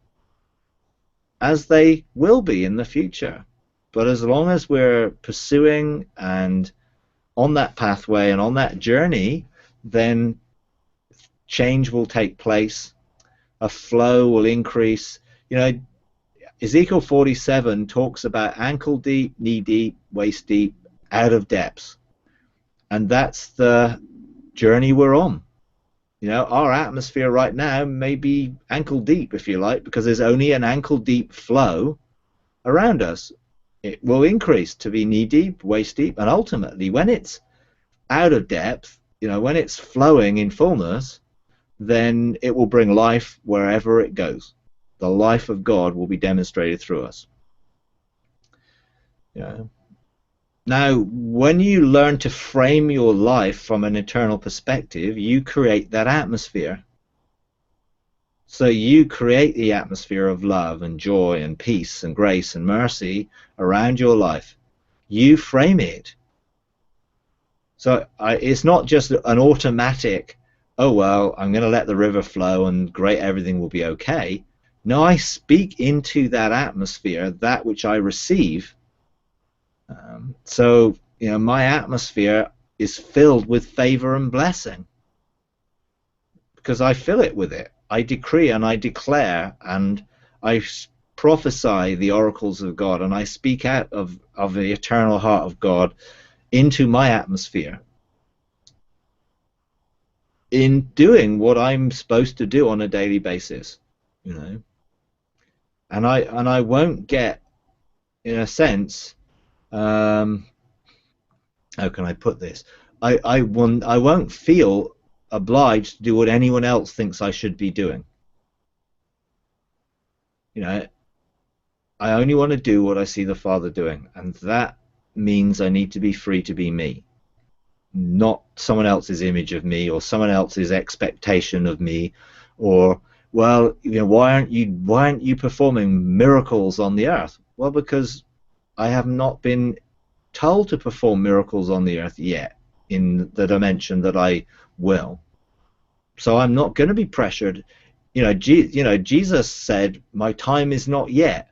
as they will be in the future. But as long as we're pursuing and on that pathway and on that journey, then change will take place, a flow will increase. You know, Ezekiel 47 talks about ankle deep, knee deep, waist deep, out of depths. And that's the journey we're on. You know, our atmosphere right now may be ankle deep, if you like, because there's only an ankle deep flow around us. It will increase to be knee deep, waist deep, and ultimately when it's out of depth, you know, when it's flowing in fullness, then it will bring life wherever it goes. The life of God will be demonstrated through us. You know. Now, when you learn to frame your life from an eternal perspective, you create that atmosphere. So you create the atmosphere of love and joy and peace and grace and mercy around your life. You frame it. So it's not just an automatic, oh, well, I'm going to let the river flow and great, everything will be okay. No, I speak into that atmosphere, that which I receive. So, you know, my atmosphere is filled with favor and blessing because I fill it with it. I decree and I declare and I prophesy the oracles of God, and I speak out of the eternal heart of God into my atmosphere in doing what I'm supposed to do on a daily basis, you know. And I won't get, in a sense, how can I put this? I won't feel obliged to do what anyone else thinks I should be doing. You know, I only want to do what I see the Father doing, and that means I need to be free to be me, not someone else's image of me or someone else's expectation of me, or, well, you know, why aren't you performing miracles on the earth? Well, because I have not been told to perform miracles on the earth yet in the dimension that I will. So I'm not going to be pressured. You know, Jesus said, "My time is not yet."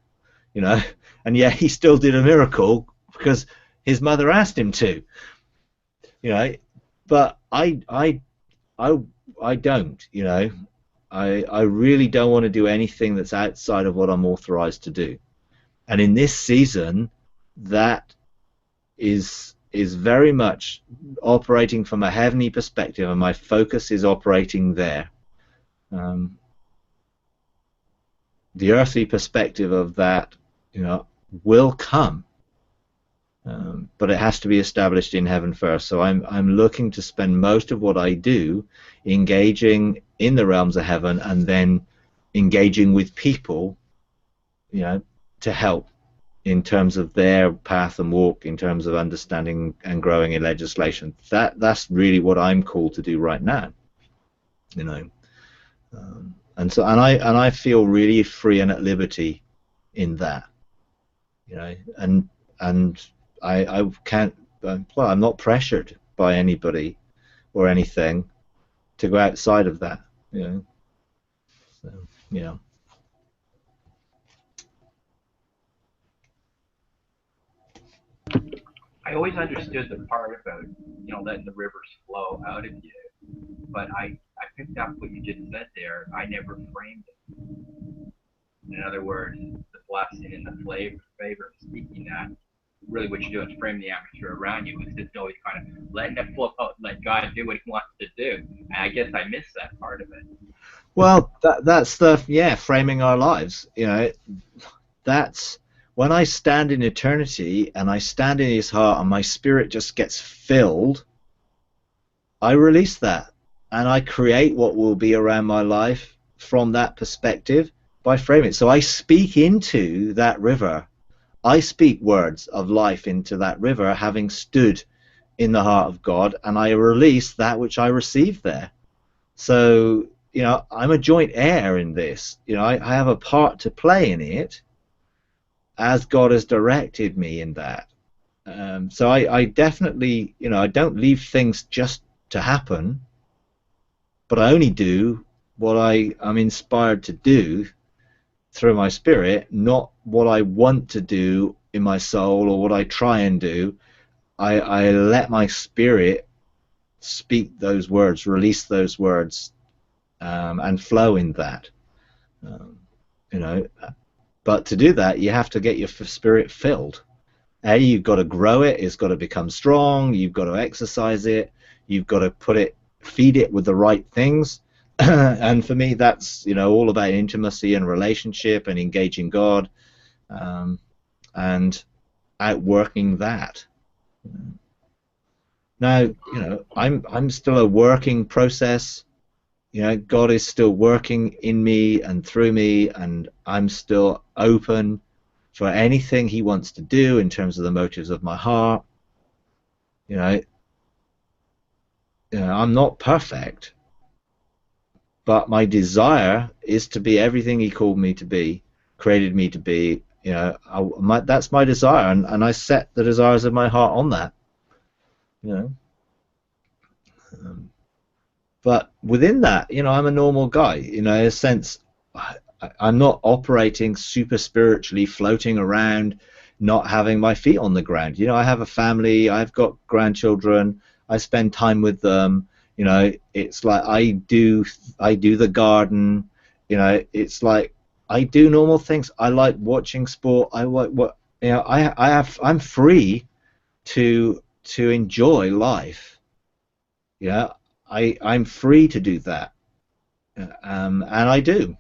You know, and yet he still did a miracle because his mother asked him to. You know, but I don't. You know, I really don't want to do anything that's outside of what I'm authorized to do. And in this season, that is very much operating from a heavenly perspective, and my focus is operating there. The earthly perspective of that, you know, will come, but it has to be established in heaven first. So I'm looking to spend most of what I do engaging in the realms of heaven, and then engaging with people, you know, to help in terms of their path and walk, in terms of understanding and growing in legislation. That's really what I'm called to do right now, you know. And I feel really free and at liberty in that, you know. And I can't. Well, I'm not pressured by anybody or anything to go outside of that, you know. So, you know. I always understood the part about, you know, letting the rivers flow out of you, but I picked up what you just said there. I never framed it. In other words, the blessing and the favor of speaking that, really what you're doing is framing the atmosphere around you. It's just always kind of letting it flow out, let God do what he wants to do. And I guess I missed that part of it. Well, that's the framing our lives. You know, that's when I stand in eternity and I stand in his heart and my spirit just gets filled, I release that and I create what will be around my life from that perspective by framing it. So I speak into that river. I speak words of life into that river, having stood in the heart of God, and I release that which I received there. So, you know, I'm a joint heir in this. You know, I have a part to play in it as God has directed me in that. So I definitely, you know, I don't leave things just to happen, but I only do what I'm inspired to do through my spirit, not what I want to do in my soul or what I try and do. I let my spirit speak those words, release those words, and flow in that. Um, you know, but to do that, you have to get your spirit filled. You've got to grow it. It's got to become strong. You've got to exercise it. You've got to feed it with the right things. And for me, that's all about intimacy and relationship and engaging God, and outworking that. Now, I'm still a working process. God is still working in me and through me, and I'm still open for anything He wants to do in terms of the motives of my heart. I'm not perfect, but my desire is to be everything He called me to be, created me to be. That's my desire, and I set the desires of my heart on that. But within that, I'm a normal guy. In a sense, I'm not operating super spiritually, floating around, not having my feet on the ground. I have a family. I've got grandchildren. I spend time with them. It's like I do the garden. It's like I do normal things. I like watching sport. I like what I'm free to enjoy life. I'm free to do that, and I do.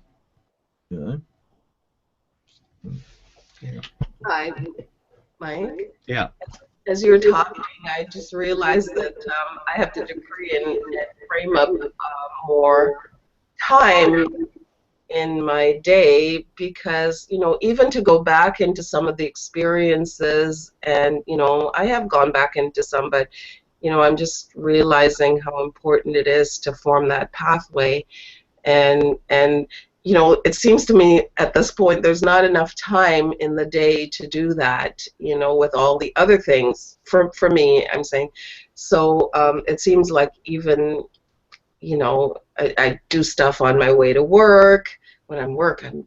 Yeah. Hi, Mike. Yeah. As you're talking, I just realized that I have to decree and frame up more time in my day, because even to go back into some of the experiences, and I have gone back into some, but I'm just realizing how important it is to form that pathway, and it seems to me at this point there's not enough time in the day to do that, with all the other things for me, I'm saying. So it seems like even I do stuff on my way to work. When I'm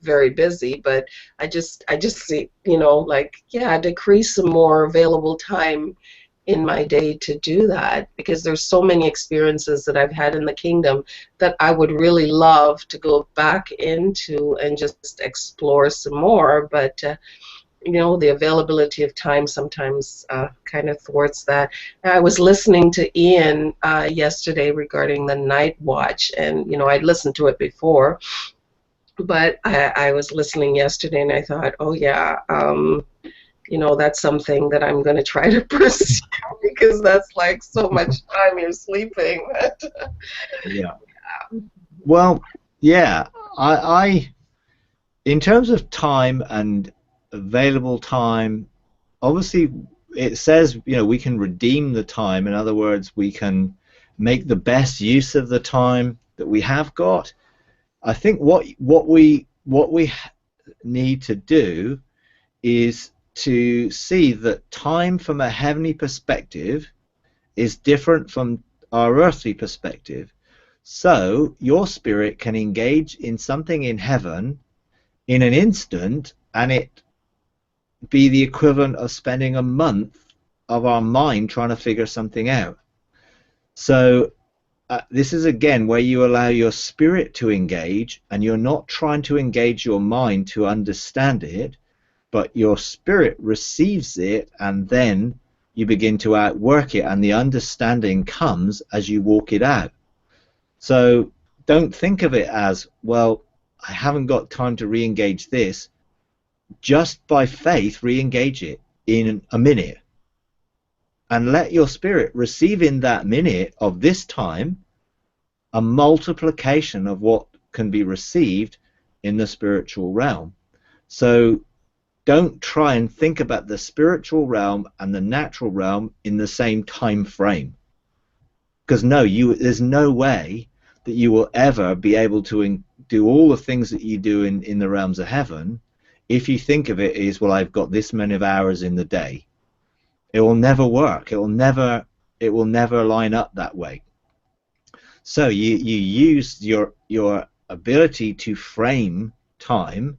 very busy, but I just see, like, yeah, decrease some more available time in my day to do that, because there's so many experiences that I've had in the kingdom that I would really love to go back into and just explore some more, but the availability of time sometimes kind of thwarts that. I was listening to Ian yesterday regarding the night watch, and I'd listened to it before, but I was listening yesterday and I thought, oh yeah, that's something that I'm going to try to pursue, because that's like so much time you're sleeping. Yeah. Well, yeah. I in terms of time and available time, obviously it says we can redeem the time. In other words, we can make the best use of the time that we have got. I think what we need to do is to see that time from a heavenly perspective is different from our earthly perspective. So your spirit can engage in something in heaven in an instant, and it be the equivalent of spending a month of our mind trying to figure something out. So this is again where you allow your spirit to engage, and you're not trying to engage your mind to understand it, but your spirit receives it, and then you begin to outwork it, and the understanding comes as you walk it out. So don't think of it as, well, I haven't got time to re-engage this. Just by faith, re-engage it in a minute, and let your spirit receive in that minute of this time a multiplication of what can be received in the spiritual realm. So don't try and think about the spiritual realm and the natural realm in the same time frame, because there's no way that you will ever be able to do all the things that you do in the realms of heaven if you think of it as, well, I've got this many of hours in the day. It will never work. It will never line up that way. So you use your ability to frame time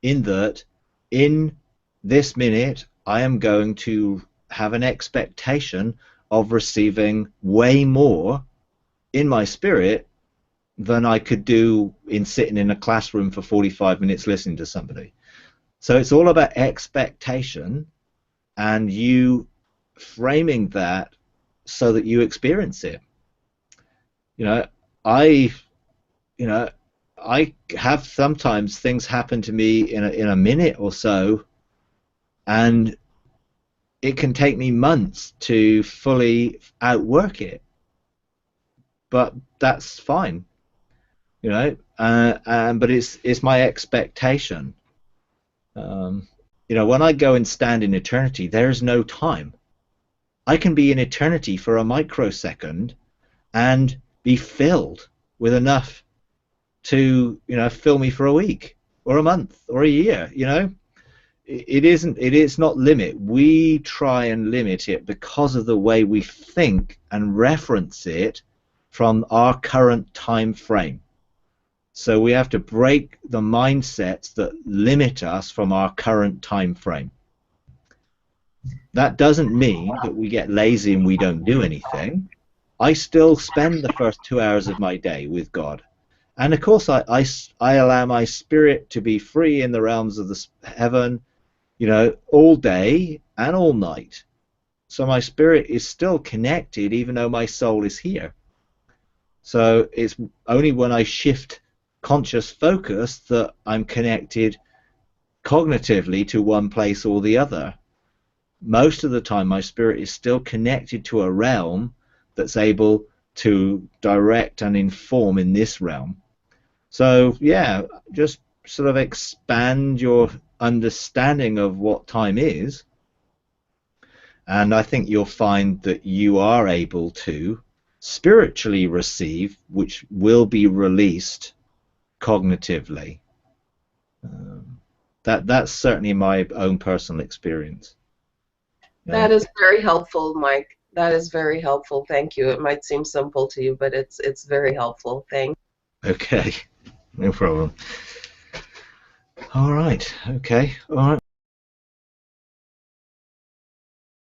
in that, in this minute I am going to have an expectation of receiving way more in my spirit than I could do in sitting in a classroom for 45 minutes listening to somebody. So it's all about expectation and you framing that so that you experience it. You know, I you know, I have sometimes things happen to me in a minute or so, and it can take me months to fully outwork it. But that's fine, you know. But it's my expectation. You know, when I go and stand in eternity, there is no time. I can be in eternity for a microsecond and be filled with enough to, you know, fill me for a week or a month or a year. You know, it is not limit. We try and limit it because of the way we think and reference it from our current time frame. So we have to break the mindsets that limit us from our current time frame. That doesn't mean that we get lazy and we don't do anything. I still spend the first 2 hours of my day with God. And of course, I allow my spirit to be free in the realms of the heaven, you know, all day and all night. So my spirit is still connected even though my soul is here. So it's only when I shift conscious focus that I'm connected cognitively to one place or the other. Most of the time my spirit is still connected to a realm that's able to direct and inform in this realm. So yeah, just sort of expand your understanding of what time is, and I think you'll find that you are able to spiritually receive, which will be released cognitively. That's certainly my own personal experience. That is very helpful, Mike. That is very helpful. Thank you. It might seem simple to you, but it's very helpful. Thank you. Okay, no problem. All right. Okay. All right.